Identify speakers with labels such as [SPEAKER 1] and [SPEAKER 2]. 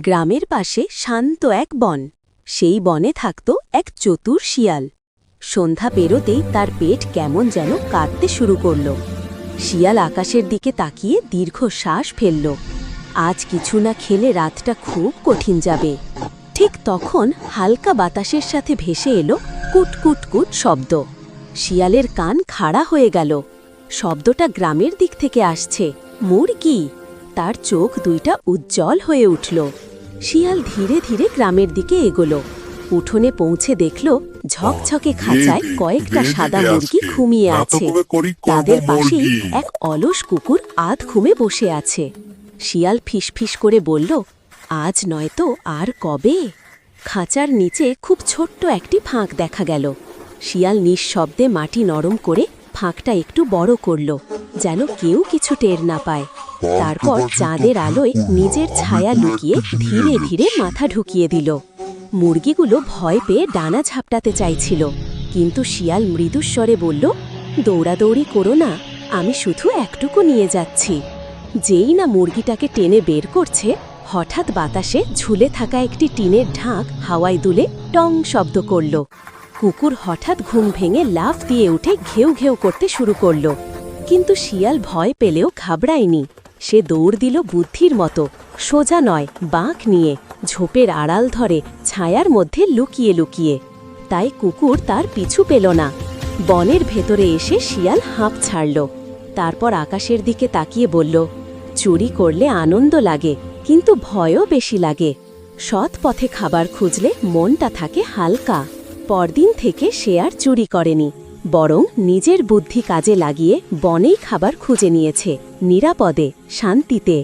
[SPEAKER 1] গ্রামের পাশে শান্ত এক বন। সেই বনে থাকত এক চতুর শিয়াল। সন্ধ্যা পেরোতেই তার পেট কেমন যেন কাঁদতে শুরু করল। শিয়াল আকাশের দিকে তাকিয়ে দীর্ঘ শ্বাস ফেলল। আজ কিছু না খেলে রাতটা খুব কঠিন যাবে। ঠিক তখন হালকা বাতাসের সাথে ভেসে এলো কুটকুট কুট শব্দ। শিয়ালের কান খাড়া হয়ে গেল। শব্দটা গ্রামের দিক থেকে আসছে। মুরগি! তার চোখ দুইটা উজ্জ্বল হয়ে উঠল। শিয়াল ধীরে ধীরে গ্রামের দিকে এগোলো। উঠোনে পৌঁছে দেখল ঝকঝকে খাঁচায় কয়েকটা সাদা মুরগি ঘুমিয়ে আছে। তাদের পাশেই এক অলস কুকুর আধ ঘুমে বসে আছে। শিয়াল ফিসফিস করে বলল, আজ নয়তো আর কবে? খাঁচার নিচে খুব ছোট্ট একটি ফাঁক দেখা গেল। শিয়াল নিঃশব্দে মাটি নরম করে ফাঁকটা একটু বড় করল, যেন কেউ কিছু টের না পায়। তারপর চাঁদের আলোয় নিজের ছায়া লুকিয়ে ধীরে ধীরে মাথা ঢুকিয়ে দিল। মুরগিগুলো ভয় পেয়ে ডানা ঝাপটাতে চাইছিল, কিন্তু শিয়াল মৃদুস্বরে বলল, দৌড়াদৌড়ি করো না, আমি শুধু একটুকু নিয়ে যাচ্ছি। যেই না মুরগিটাকে টেনে বের করছে, হঠাৎ বাতাসে ঝুলে থাকা একটি টিনের ঢাক হাওয়ায় দুলে টং শব্দ করল। কুকুর হঠাৎ ঘুম ভেঙে লাফ দিয়ে উঠে ঘেউ ঘেউ করতে শুরু করল। কিন্তু শিয়াল ভয় পেলেও ঘাবড়ায়নি। সে দৌড় দিল বুদ্ধির মতো, সোজা নয় বাঁক নিয়ে, ঝোপের আড়াল ধরে ছায়ার মধ্যে লুকিয়ে লুকিয়ে। তাই কুকুর তার পিছু পেল না। বনের ভেতরে এসে শিয়াল হাঁপ ছাড়ল। তারপর আকাশের দিকে তাকিয়ে বলল, চুরি করলে আনন্দ লাগে, কিন্তু ভয়ও বেশি লাগে। সৎ পথে খাবার খুঁজলে মনটা থাকে হালকা। পরদিন থেকে সে আর চুরি করেনি, বরং নিজের বুদ্ধি কাজে লাগিয়ে বনেই খাবার খুঁজে নিয়েছে, নিরাপদে, শান্তিতে।